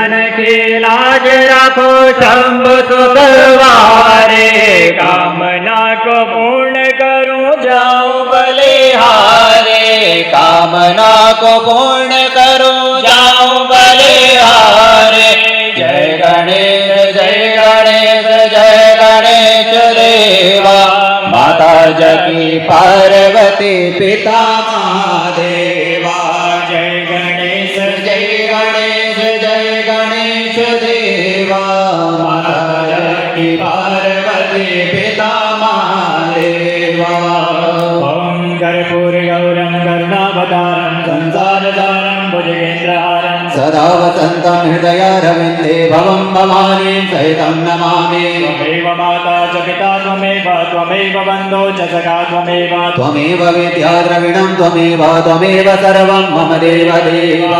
जन की लाज रखो शंभु सुतवारे, कामना को पूर्ण करूं जाऊं बलिहारे, कामना को पूर्ण करूं जाऊं बलिहारे। जय गणेश जय गणेश जय गणेश देवा, माता जगी पार्वती पिता महादेवा। जय गणेश जय गणेश जय गणेश देवा, माता जगी पार्वती पिता महादेवा। ओम कर्पूर गौरम करुणावतारम संसारसारम भुजगेन्द्रहारम सदा वसन्तं हृदयारविन्दे भवं भवानी सहितं नमामि। त्वमेव माता च पिता त्वमेव त्वमेव बन्धो च सखा त्वमेव, त्वमेव विद्या द्रविणं त्वमेव त्वमेव सर्वं मम देवदेव।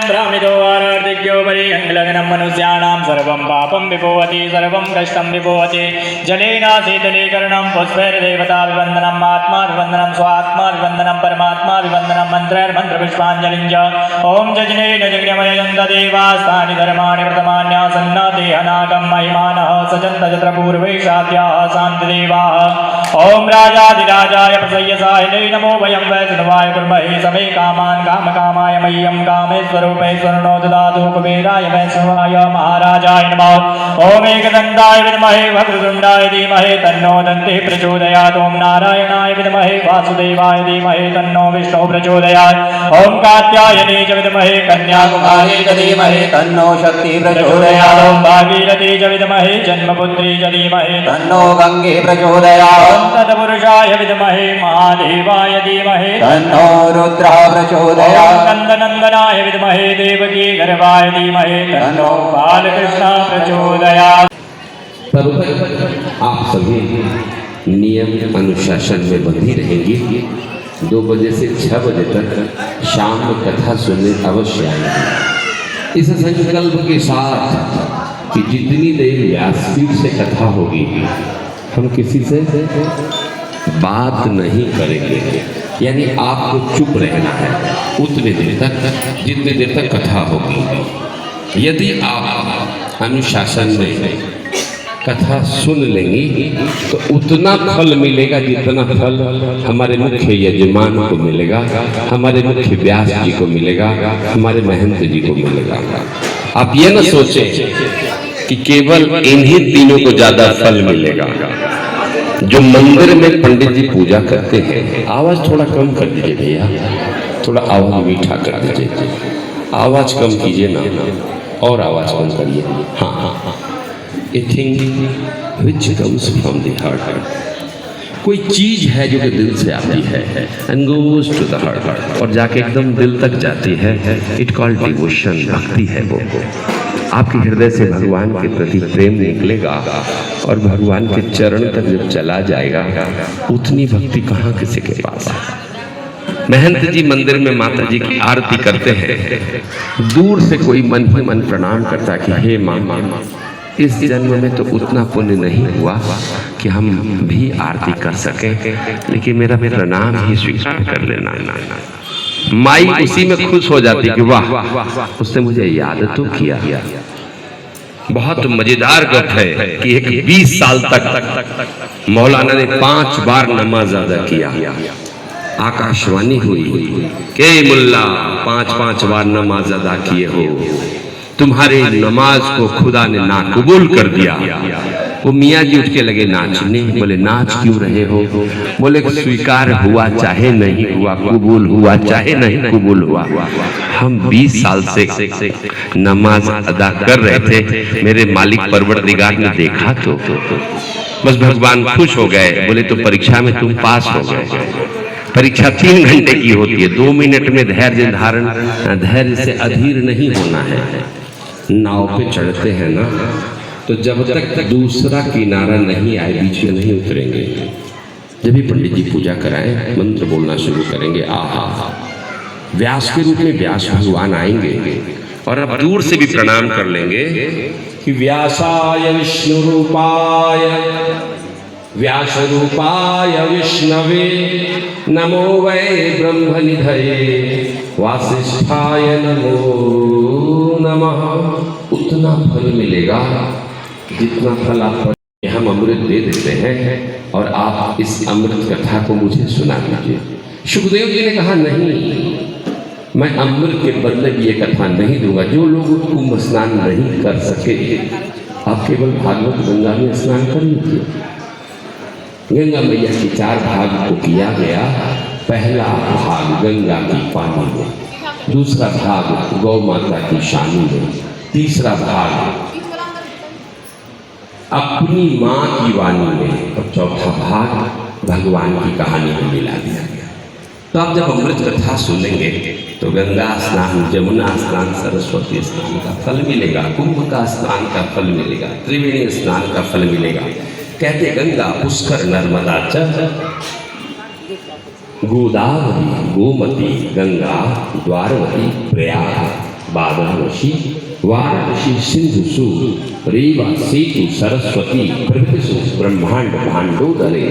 भ्रामितो वारार्तिज्ञो परिहङ्लग्नं मनुष्याणां सर्वं पापं विभोवति सर्वं कष्टं विभोवति। जलेन शीतलीकरणं पुष्पैर्देवता विवन्दनम् आत्मा विवन्दनं स्वात्मा विवन्दनं परमात्मा विवन्दनं मन्त्रैर्मन्त्रपुष्पाञ्जलिं च। ॐ जज्ञेन जज्ञमयन्त देवास्तानि धर्माणि वर्तमान्यासन्न देहनागं महिमानः सजन्त यत्र पूर्वैषाद्याः शान्तिदेवाः। ॐ राजाधिराजाय प्रसय्यसायिने नमो वयं वैष्णवाय कुर्महे समे कामान् कामकामाय मह्यं कामेश्वरूपेश्वरनो ददातु कुबेराय वैष्णवाय महाराजाय नमः। ॐ एकदन्ताय विद्महे वक्रतुण्डाय धीमहि तन्नो दन्तिः प्रचोदयात्। ॐ नारायणाय विद्महे वासुदेवाय धीमहि तन्नो विष्णुः प्रचोदयात्। ॐ कात्यायनी च विद्महे कन्याकुमारी च धीमहि तन्नो शक्तिः प्रचोदयात्। ॐ भागीरथी च विद्महे जन्मपुत्री च धीमहि तन्नो गङ्गे प्रचोदयात्। ॐ तत्पुरुषाय विद्महे महादेवाय धीमहि तन्नो रुद्रः प्रचोदयात्। ॐ नन्दनन्दनाय विद्महे देवकी गर्भाय धीमहि तन्नो बालकृष्णः प्रचोदयात्। आप सभी नियम अनुशासन में बंधी रहेंगी। 2 बजे से 6 बजे तक शाम में कथा सुनने अवश्य आएंगे। इस संकल्प के साथ कि जितनी देर व्यासपीठ से कथा होगी हम किसी से बात नहीं करेंगे, यानी आपको चुप रहना है उतने देर तक जितने देर तक कथा होगी। यदि आप अनुशासन में कथा सुन लेंगी तो उतना फल मिलेगा जितना फल हमारे मुख्य यजमान को मिलेगा, हमारे मुख्य व्यास जी को मिलेगा, हमारे महंत जी को मिलेगा। आप ये न सोचें कि केवल इन्हीं तीनों को ज्यादा फल मिलेगा। जो मंदिर में पंडित जी पूजा करते हैं, आवाज थोड़ा कम कर दीजिए भैया, थोड़ा आवाज मीठा कर दीजिए, आवाज कम कीजिए ना, और आवाज कम करिए। हाँ हाँ हाँ, a thing which comes from the heart. कोई चीज है जो कि दिल से आती है and goes to the heart, और जाके एकदम दिल तक जाती है। It called devotion, भक्ति है वो। आपके हृदय से भगवान के प्रति प्रेम निकलेगा और भगवान के चरण तक जब चला जाएगा, उतनी भक्ति कहाँ किसी के पास है। महंत जी मंदिर में माता जी की आरती करते हैं, दूर से कोई मन ही मन प्रणाम करता कि हे माँ, इस जन्म में तो उतना पुण्य नहीं हुआ कि हम भी आरती कर सकें, लेकिन मेरा प्रणाम ही स्वीकार कर लेना। माई उसी में खुश हो जाती कि वाह, उसने मुझे याद तो किया। बहुत मजेदार गप है कि एक 20 साल तक मौलाना ने 5 बार नमाज अदा किया। आकाशवाणी हुई के मुल्ला 5-5 बार नमाज अदा किए हो, तुम्हारे नमाज को खुदा ने नाकबूल कर दिया। वो मियाँ जी उठ के लगे नाचने। बोले नाच क्यों रहे हो? बोले स्वीकार हुआ चाहे नहीं हुआ, कबूल हुआ चाहे नहीं कबूल हुआ। हम 20 साल से नमाज अदा कर रहे थे, मेरे मालिक परवरदिगार ने देखा तो बस भगवान खुश हो गए। बोले तो परीक्षा में तुम पास हो गए। परीक्षा 3 घंटे की होती है, 2 मिनट में धैर्य धारण, धैर्य से अधीर नहीं होना है। नाव पे चढ़ते हैं ना, तो जब तक दूसरा किनारा नहीं आए बीच में नहीं उतरेंगे। जब भी पंडित जी पूजा कराएं, मंत्र बोलना शुरू करेंगे, आहा, व्यास के रूप में व्यास भगवान आएंगे और अब दूर से भी प्रणाम कर लेंगे कि व्यासाय विष्णु रूपाय व्यास रूपाय विष्णवे नमो वै ब्रह्मनिधये वासिष्ठाय नमो नमः उतना फल मिलेगा जितना फल आप हम अमृत दे देते हैं और आप इस अमृत कथा को मुझे सुना दीजिए। सुखदेव जी ने कहा नहीं, मैं अमृत के बदले ये कथा नहीं दूंगा। जो लोग कुंभ स्नान नहीं कर सके, आप केवल भागवत गंगा में स्नान कर लीजिए। गंगा मैया के 4 भाग को किया गया। पहला भाग गंगा की पानी में, दूसरा भाग गौ माता की शानी में, तीसरा भाग अपनी माँ की वाणी में और चौथा भाग भगवान की कहानी में मिला दिया गया। तो आप जब अमृत कथा सुनेंगे तो गंगा स्नान, जमुना स्नान, सरस्वती स्नान का फल मिलेगा, कुंभ का स्नान का फल मिलेगा, त्रिवेणी स्नान का फल मिलेगा। कहते गंगा पुष्कर नर्मदा च गोदावरी गोमती गंगा द्वारवती प्रयाग बाराणसी वाराणसी सिंधुसु रेवा सेतु सरस्वती प्रभृतिषु ब्रह्मांड भांडोदरे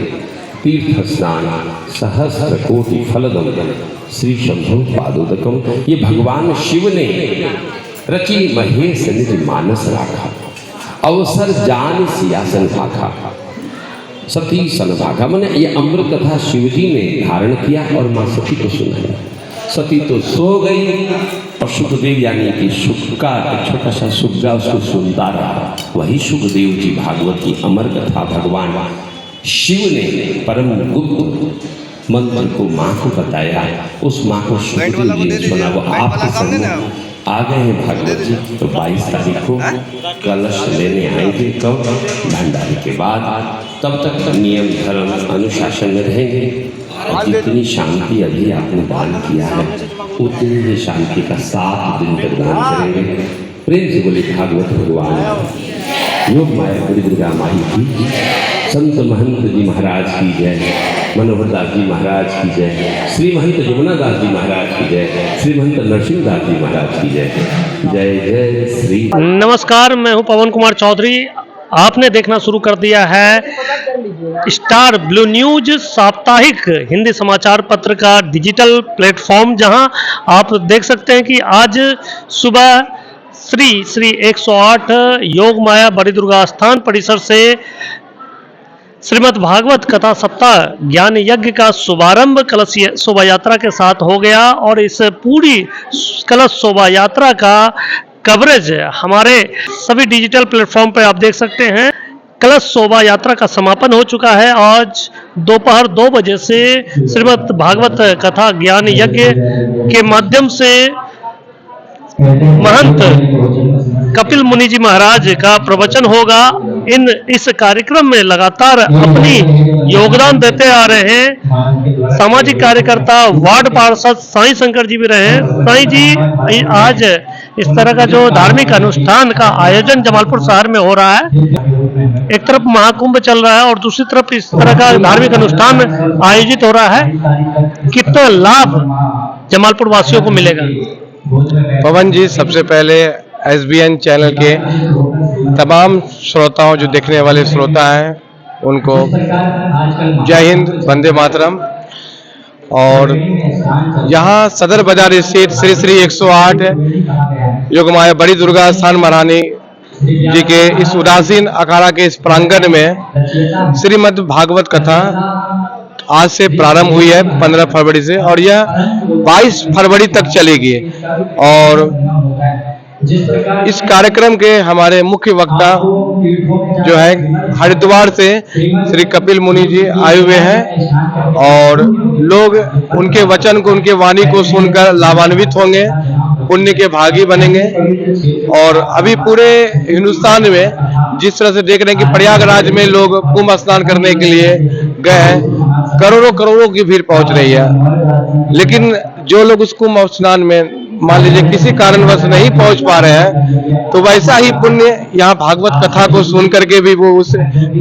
तीर्थ स्नान सहस्र कोटि फलदम श्री शंभु पादोदकम। ये भगवान शिव ने रची महेश निज मानस राखा, अवसर जान सियासन भाखा, सती सन भागा। मैंने ये अमृत कथा शिव जी ने धारण किया और माँ सती को सुनाई। सती तो सो गई और सुखदेव यानी कि सुख का एक छोटा सा सुग्गा उसको सुनता रहा। वही सुखदेव जी भागवत की अमर कथा भगवान शिव ने परम गुप्त मंत्र को माँ को बताया। उस माँ को सुखदेव जी ने सुना। वो आपके सामने आ गए हैं भागवत जी। तो 22 तारीख को कलश लेने आएंगे, कब? भंडारे के बाद। तब तक नियम धर्म अनुशासन में रहेंगे और जितनी शांति अभी आपने दान किया है उतनी ही शांति का 7 दिन तक दान करेंगे। प्रेम से बोले भागवत भगवान योग माया बड़ी दुर्गा माई की, संत महंत जी महाराज की जय, मनोहर दास जी महाराज की जय, श्री महंत यमुना दास जी महाराज की जय, श्री महंत नरसिंह दास जी महाराज की जय। जय जय श्री। नमस्कार, मैं हूं पवन कुमार चौधरी। आपने देखना शुरू कर दिया है स्टार ब्लू न्यूज साप्ताहिक हिंदी समाचार पत्र का डिजिटल प्लेटफॉर्म, जहां आप देख सकते हैं कि आज सुबह श्री 108 योग माया बड़ी दुर्गा स्थान परिसर से श्रीमद् भागवत कथा सप्ताह ज्ञान यज्ञ का शुभारंभ कलश शोभा यात्रा के साथ हो गया और इस पूरी कलश शोभा यात्रा का कवरेज हमारे सभी डिजिटल प्लेटफॉर्म पर आप देख सकते हैं। कलश शोभा यात्रा का समापन हो चुका है। आज दोपहर 2 बजे से श्रीमद् भागवत कथा ज्ञान यज्ञ के माध्यम से महंत कपिल मुनि जी महाराज का प्रवचन होगा। इस कार्यक्रम में लगातार अपनी योगदान देते आ रहे हैं सामाजिक कार्यकर्ता वार्ड पार्षद साईं शंकर जी भी रहे। साईं जी, आज इस तरह का जो धार्मिक अनुष्ठान का आयोजन जमालपुर शहर में हो रहा है, एक तरफ महाकुंभ चल रहा है और दूसरी तरफ इस तरह का धार्मिक अनुष्ठान आयोजित हो रहा है, कितना लाभ जमालपुर वासियों को मिलेगा? पवन जी, सबसे पहले SBN चैनल के तमाम श्रोताओं, जो देखने वाले श्रोता हैं, उनको जय हिंद, वंदे मातरम। और यहाँ सदर बाजार स्थित श्री 108 योगमाया बड़ी दुर्गा स्थान महारानी जी के इस उदासीन अखाड़ा के इस प्रांगण में श्रीमद् भागवत कथा आज से प्रारंभ हुई है 15 फरवरी से, और यह 22 फरवरी तक चलेगी। और इस कार्यक्रम के हमारे मुख्य वक्ता जो है हरिद्वार से श्री कपिल मुनि जी आए हुए हैं और लोग उनके वचन को, उनके वाणी को सुनकर लाभान्वित होंगे, पुण्य के भागी बनेंगे। और अभी पूरे हिंदुस्तान में जिस तरह से देख रहे हैं कि प्रयागराज में लोग कुंभ स्नान करने के लिए गए हैं, करोड़ों करोड़ों की भीड़ पहुंच रही है। लेकिन जो लोग उस कुंभ स्नान में मान लीजिए किसी कारणवश नहीं पहुंच पा रहे हैं, तो वैसा ही पुण्य यहाँ भागवत कथा को सुन करके भी वो उस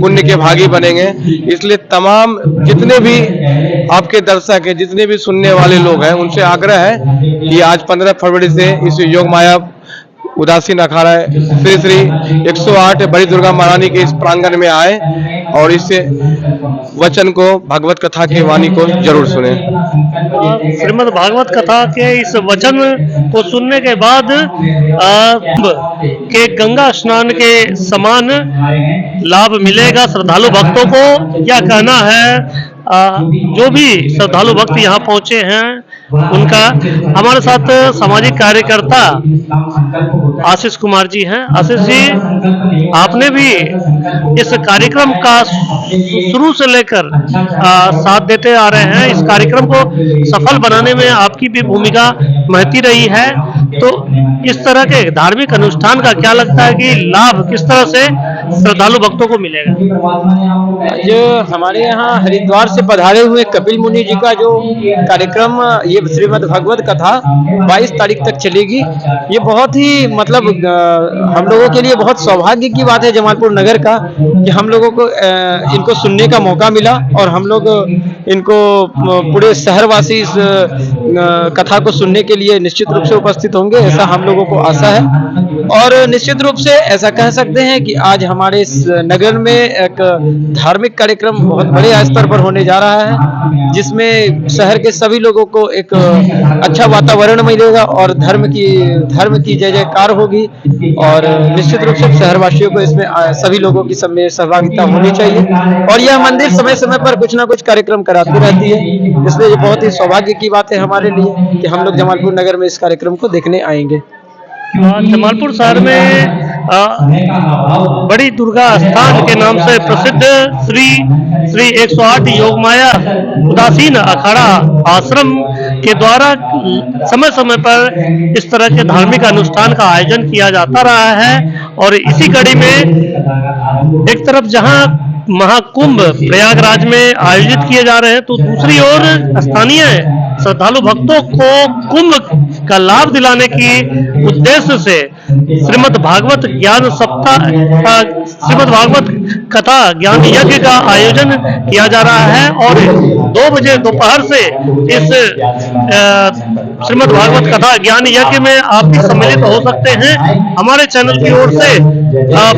पुण्य के भागी बनेंगे। इसलिए तमाम जितने भी आपके दर्शक हैं, जितने भी सुनने वाले लोग हैं, उनसे आग्रह है कि आज 15 फरवरी से इस योग माया उदासीन अखाड़ा श्री 108 बड़ी दुर्गा महारानी के इस प्रांगण में आए और इस वचन को, भगवत कथा की वाणी को जरूर सुने। श्रीमद् भागवत कथा के इस वचन को सुनने के बाद के गंगा स्नान के समान लाभ मिलेगा श्रद्धालु भक्तों को, क्या कहना है जो भी श्रद्धालु भक्त यहाँ पहुंचे हैं उनका। हमारे साथ सामाजिक कार्यकर्ता आशीष कुमार जी हैं। आशीष जी, आपने भी इस कार्यक्रम का शुरू से लेकर साथ देते आ रहे हैं। इस कार्यक्रम को सफल बनाने में आपकी भी भूमिका महती रही है। तो इस तरह के धार्मिक अनुष्ठान का क्या लगता है कि लाभ किस तरह से श्रद्धालु भक्तों को मिलेगा? जो हमारे यहाँ हरिद्वार से पधारे हुए कपिल मुनि जी का जो कार्यक्रम, ये श्रीमद् भागवत कथा 22 तारीख तक चलेगी। ये बहुत ही मतलब हम लोगों के लिए बहुत सौभाग्य की बात है जमालपुर नगर का, कि हम लोगों को इनको सुनने का मौका मिला और हम लोग इनको पूरे शहरवासी इस कथा को सुनने के लिए निश्चित रूप से उपस्थित होंगे, ऐसा हम लोगों को आशा है। और निश्चित रूप से ऐसा कह सकते हैं कि आज हमारे इस नगर में एक धार्मिक कार्यक्रम बहुत बड़े स्तर पर होने जा रहा है, जिसमें शहर के सभी लोगों को एक अच्छा वातावरण मिलेगा और धर्म की जय जयकार होगी। और निश्चित रूप से शहरवासियों को इसमें सभी लोगों की सहभागिता होनी चाहिए। और यह मंदिर समय समय पर कुछ ना कुछ कार्यक्रम कराती रहती है, इसलिए ये बहुत ही सौभाग्य की बात है हमारे लिए कि हम लोग जमालपुर नगर में इस कार्यक्रम को देखने आएंगे। जमालपुर शहर में बड़ी दुर्गा स्थान के नाम से प्रसिद्ध श्री 108 योगमाया उदासीन अखाड़ा आश्रम के द्वारा समय समय पर इस तरह के धार्मिक अनुष्ठान का आयोजन किया जाता रहा है। और इसी कड़ी में एक तरफ जहां महाकुंभ प्रयागराज में आयोजित किए जा रहे हैं, तो दूसरी ओर स्थानीय श्रद्धालु भक्तों को कुंभ का लाभ दिलाने की उद्देश्य से श्रीमद् भागवत ज्ञान सप्ताह, श्रीमद् भागवत कथा ज्ञान यज्ञ का आयोजन किया जा रहा है। और 2 बजे दोपहर से इस श्रीमद् भागवत कथा ज्ञान यज्ञ में आप भी सम्मिलित हो सकते हैं। हमारे चैनल की ओर से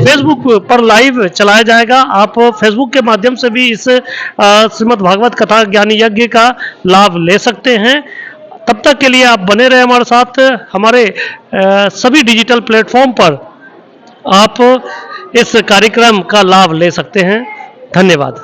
फेसबुक पर लाइव चलाया जाएगा। आप फेसबुक के माध्यम से भी इस श्रीमद् भागवत कथा ज्ञान यज्ञ का लाभ ले सकते हैं। तब तक के लिए आप बने रहे हमारे साथ। हमारे सभी डिजिटल प्लेटफॉर्म पर आप इस कार्यक्रम का लाभ ले सकते हैं। धन्यवाद।